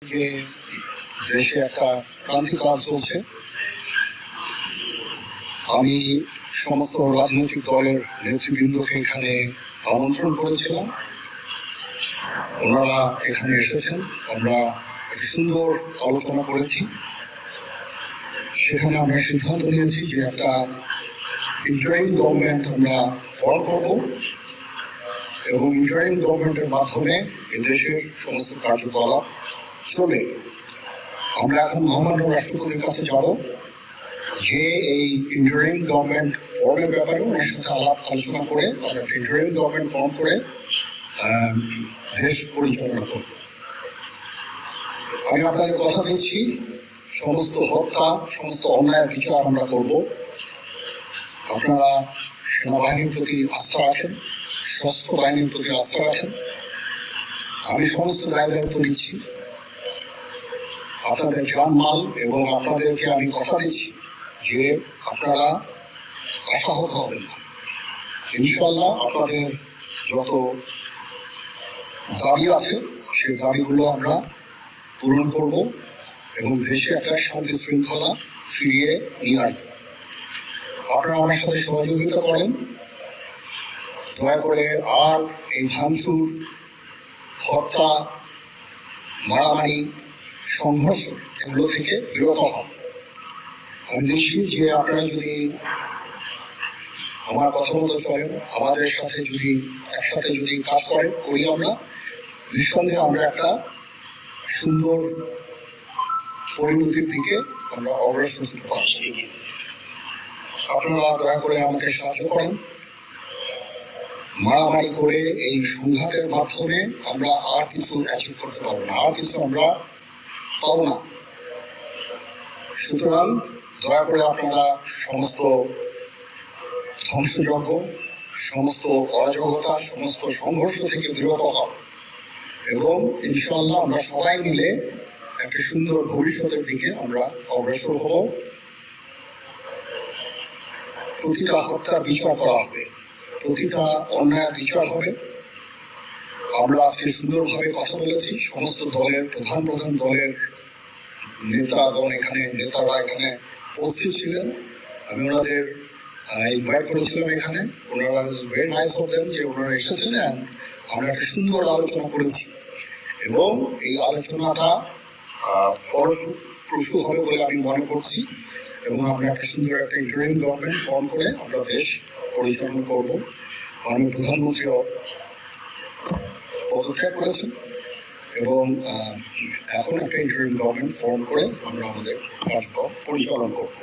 যে দেশে একটা ক্রান্তিকাল চলছে, আমি সমস্ত রাজনৈতিক দলের নেতৃবৃন্দকে এখানে আমন্ত্রণ করেছিলাম। ওনারা এখানে এসেছেন, আমরা একটি সুন্দর আলোচনা করেছি। সেখানে আমরা সিদ্ধান্ত নিয়েছি যে একটা ইন্টারিম গভর্নমেন্ট আমরা ফর্ম করব এবং ইন্টারিম গভর্নমেন্টের মাধ্যমে এদেশের সমস্ত কার্যকলাপ চলে। আমরা এখন মহামান্য রাষ্ট্রপতির কাছে যাব যে এই ইন্টারিম গভর্নমেন্ট ফর্মের ব্যাপারে ওনার সাথে আলোচনা করে আমরা ইন্টারিম গভর্নমেন্ট ফর্ম করে দেশ পরিচালনা করব। আমি আপনাদের কথা দিচ্ছি, সমস্ত হত্যা, সমস্ত অন্যায় বিচার আমরা করব। আপনারা সেনাবাহিনীর প্রতি আস্থা রাখেন, সশস্ত্র বাহিনীর প্রতি আস্থা রাখেন। আমি সমস্ত দায় দায়িত্ব নিচ্ছি, আপনাদের জানমাল, এবং আপনাদেরকে আমি কথা দিচ্ছি যে আপনারা আশাহত হবেন না। ইনশাল্লাহ আপনাদের যত দাবি আছে সেই দাবিগুলো আমরা পূরণ করব এবং দেশে একটা শান্তি শৃঙ্খলা ফিরিয়ে নিয়ে আসবো। আপনারা আমার সাথে সহযোগিতা করেন, দয়া করে আর এই ভাঙচুর, হত্যা, মারামারি, সংঘর্ষ এগুলো থেকে বিরত হন। আমি নিশ্চিত যে আপনারা যদি আমার কথা মতো চলেন, আমাদের সাথে যদি একসাথে যদি কাজ করি আমরা, নিঃসন্দেহে আমরা একটা সুন্দর পরিণতির দিকে আমরা অগ্রসর হতে পারব। আপনারা দয়া করে আমাকে সাহায্য করেন। মারামারি করে এই সংঘাতের মাধ্যমে আমরা আর কিছু অ্যাচিভ করতে পারবো না, আর কিছু আমরা পাবো না। সুতরাং দয়া করে আপনারা সমস্ত ধ্বংসযজ্ঞ, সমস্ত অরাজকতা, সমস্ত সংঘর্ষ থেকে বিরত হন এবং ইনশাআল্লাহ আমরা সবাই মিলে একটা সুন্দর ভবিষ্যতের দিকে আমরা অগ্রসর হব। প্রতিটা হত্যার বিচার করা হবে, প্রতিটা অন্যায় বিচার হবে। আমরা আজকে সুন্দরভাবে কথা বলেছি, সমস্ত দলের প্রধান দলের নেতারা এখানে উপস্থিত ছিলেন। আমি ওনাদের ইনভাইট করেছিলাম এখানে। ওনারা ভেরি নাইস অফ দেম যে ওনারা এসেছেন। আমরা একটা সুন্দর আলোচনা করেছি এবং এই আলোচনাটা ফলপ্রসূ হবে বলে আমি মনে করছি এবং আমরা একটা সুন্দর একটা ইন্টারিম গভর্নমেন্ট ফর্ম করে আমরা দেশ পরিচালনা করব। মাননীয় প্রধানমন্ত্রীও পদত্যাগ করেছেন এবং এখন একটা ইন্টারিম গভর্নমেন্ট ফর্ম করে আমরা আমাদের কার্যক্রম পরিচালনা করব।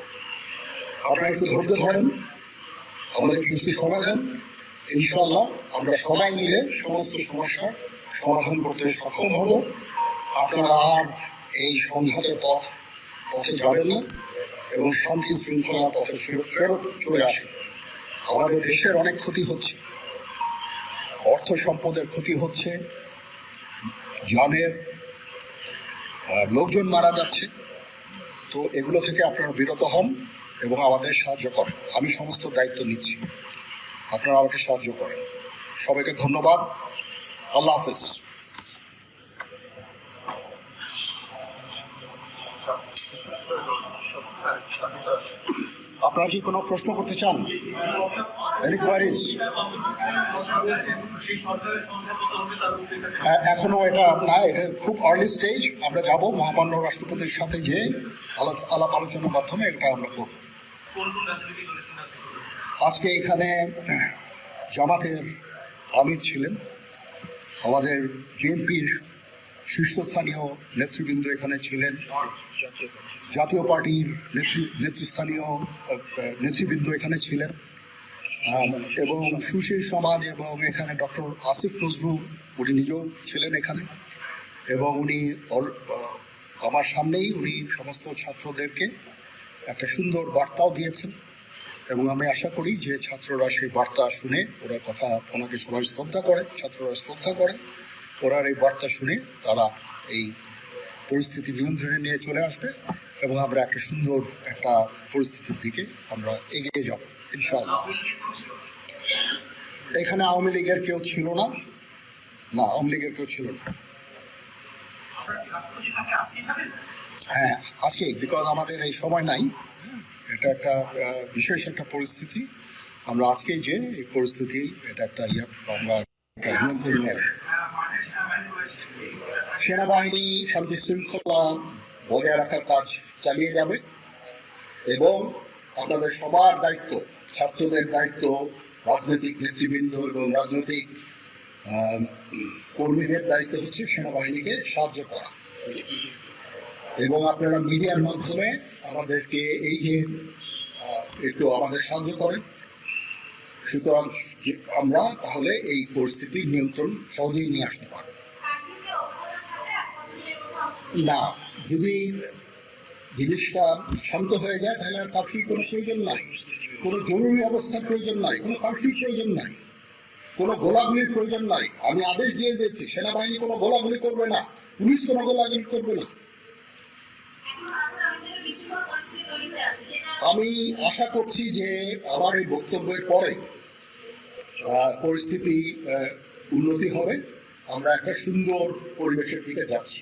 আপনারা একটু ধৈর্য ধরেন, আমাদের কিছু সময় দেন। ইনশাআল্লাহ আমরা সবাই মিলে সমস্ত সমস্যার সমাধান করতে সক্ষম হব। আপনারা আর এই সংঘাতের পথে যাবেন না এবং শান্তি শৃঙ্খলার পথে ফেরত চলে আসেন। আমাদের দেশের অনেক ক্ষতি হচ্ছে, অর্থ সম্পদের ক্ষতি হচ্ছে, জানের লোকজন মারা যাচ্ছে। তো এগুলো থেকে আপনারা বিরত হন এবং আমাদের সাহায্য করেন। আমি সমস্ত দায়িত্ব নিচ্ছি, আপনারা আমাকে সাহায্য করেন। সবাইকে ধন্যবাদ। আল্লাহ হাফেজ। আপনারা কি কোনো প্রশ্ন করতে চান? এখনো এটা না, এটা খুব আর্লি স্টেজ। আমরা যাব মহামান্য রাষ্ট্রপতির সাথে যে আলাপ আলোচনার মাধ্যমে এটা আমরা করব। আজকে এখানে জামাতের আমির ছিলেন, আমাদের বিএনপির শীর্ষস্থানীয় নেতৃবৃন্দ এখানে ছিলেন, জাতীয় পার্টির নেতৃস্থানীয় নেতৃবৃন্দ এখানে ছিলেন এবং সুশীল সমাজ এবং এখানে ডক্টর আসিফ নজরুল উনি নিজেও ছিলেন এখানে এবং উনি আমার সামনেই উনি সমস্ত ছাত্রদেরকে একটা সুন্দর বার্তাও দিয়েছেন এবং আমি আশা করি যে ছাত্ররা সেই বার্তা শুনে ওরা কথা ওনাকে সবাই শ্রদ্ধা করে, ছাত্ররা শ্রদ্ধা করে, ওরা এই বার্তা শুনে তারা এই পরিস্থিতি নিয়ন্ত্রণে নিয়ে চলে আসবে এবং আমরা একটা সুন্দর একটা পরিস্থিতির দিকে আমরা এগিয়ে যাব ইনশাআল্লাহ। এখানে আওয়ামী লীগের কেউ ছিল না, আওয়ামী লীগের কেউ ছিল না। হ্যাঁ, আজকে বিকজ আমাদের এই সময় নাই, এটা একটা বিশেষ একটা পরিস্থিতি। আমরা আজকে যে এই পরিস্থিতি, এটা একটা আমরা নিয়ন্ত্রণে, সেনাবাহিনী শান্তি শৃঙ্খলা বজায় রাখার কাজ চালিয়ে যাবে এবং আপনাদের সবার দায়িত্ব, ছাত্রদের দায়িত্ব, রাজনৈতিক নেতৃবৃন্দ এবং রাজনৈতিক কর্মীদের দায়িত্ব হচ্ছে সেনাবাহিনীকে সাহায্য করা। এবং আপনারা মিডিয়ার মাধ্যমে আমাদেরকে এই যে একটু আমাদের সাহায্য করেন, সুতরাং আমরা তাহলে এই পরিস্থিতি নিয়ন্ত্রণ সহজেই নিয়ে আসতে পারব। না, যদি জিনিসটা শান্ত হয়ে যায় তাহলে আর কারফিউর কোনো প্রয়োজন নাই, কোনো জরুরি অবস্থার প্রয়োজন নাই, কোনো কারফিউর প্রয়োজন নাই, কোনো গোলাগুলির প্রয়োজন নাই। আমি আদেশ দিয়ে দিয়েছি সেনাবাহিনী কোনো গোলাগুলি করবে না, পুলিশ কোনো গোলাগুলি করবে না। আমি আশা করছি যে আমার এই বক্তব্যের পরে পরিস্থিতি উন্নতি হবে, আমরা একটা সুন্দর পরিবেশের দিকে যাচ্ছি।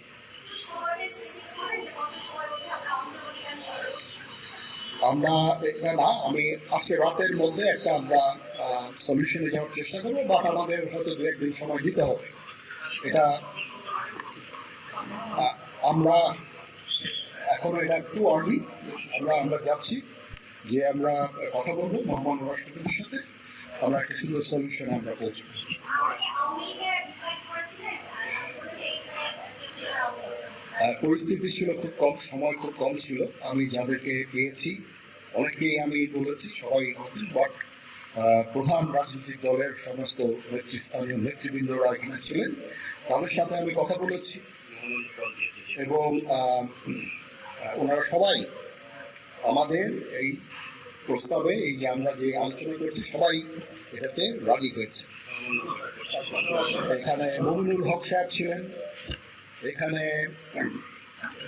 আমরা এটা না, আমি আজকে রাতের মধ্যে একটা আমরা সলিউশনে যাওয়ার চেষ্টা করবো, বাট আমাদের হয়তো 2-1 দিন সময় দিতে হবে। এটা আমরা এখনো এটা একটু আর্লি, আমরা যাচ্ছি যে আমরা কথা বলবো মহামান্য রাষ্ট্রপতির সাথে, আমরা একটা সুন্দর সলিউশনে আমরা পৌঁছবো। পরিস্থিতি ছিল খুব কম, সময় খুব কম ছিল। আমি যাদেরকে পেয়েছি অনেকেই আমি বলেছি, সবাই হতেন, বাট প্রধান রাজনৈতিক দলের সমস্ত নেতৃস্থানীয় নেতৃবৃন্দরা এখানে ছিলেন, তাদের সাথে আমি কথা বলেছি এবং ওনারা সবাই আমাদের এই প্রস্তাবে, এই যে আমরা যে আলোচনা করছি, সবাই এটাতে রাজি হয়েছে। এখানে মমিনুল হক সাহেব ছিলেন, এখানে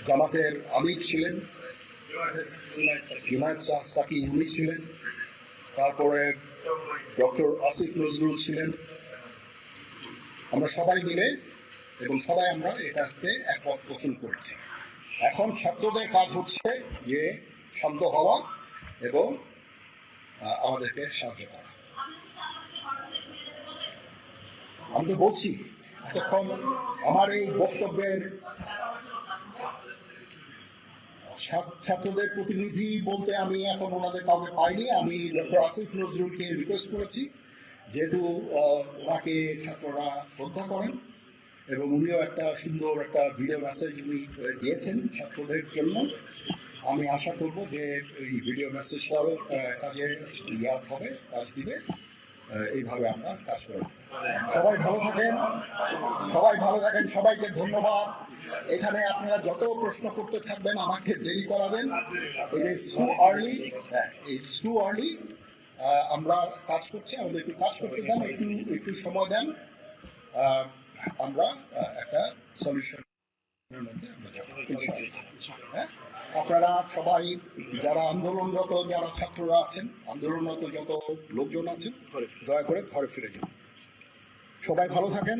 জামাতের আমির ছিলেন, জুনায়েদ সাকি উনি ছিলেন, তারপরে ডক্টর আসিফ নজরুল ছিলেন। আমরা সবাই মিলে এবং সবাই আমরা এটাতে একমত পোষণ করেছি। এখন ছাত্রদের কাজ হচ্ছে যে শান্ত হওয়া এবং আমাদেরকে সাহায্য করা। আমি তো বলছি এতক্ষণ আমার এই বক্তব্যের ছাত্রদের প্রতিনিধি বলতে আমি এখন ওনাদের কাউকে পাইনি। আমি ডক্টর আসিফ নজরুলকে রিকোয়েস্ট করেছি, যেহেতু ওনাকে ছাত্ররা শ্রদ্ধা করেন এবং উনিও একটা সুন্দর একটা ভিডিও মেসেজ উনি দিয়েছেন ছাত্রদের জন্য। আমি আশা করব যে এই ভিডিও মেসেজটাও কাজে ইয়াদ হবে, কাজ দিবে। এইভাবে আমরা কাজ করে সবাই ভালো থাকেন, সবাই ভালো থাকেন, সবাইকে ধন্যবাদ। এখানে আপনারা যত প্রশ্ন করতে থাকবেন আমাকে দেরি করাবেন, it is too early, it's too early. আমরা কাজ করছি, আমাদের একটু কাজ করতে দেন, একটু সময় দেন, আমরা একটা সলিউশনের মধ্যে আমরা যাব। হ্যাঁ, আপনারা সবাই যারা আন্দোলনরত, যারা ছাত্ররা আছেন, আন্দোলনরত যত লোকজন আছেন, দয়া করে ঘরে ফিরে যান। সবাই ভালো থাকেন,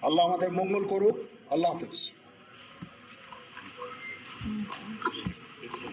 আল্লাহ আমাদের মঙ্গল করুক। আল্লাহ হাফেজ।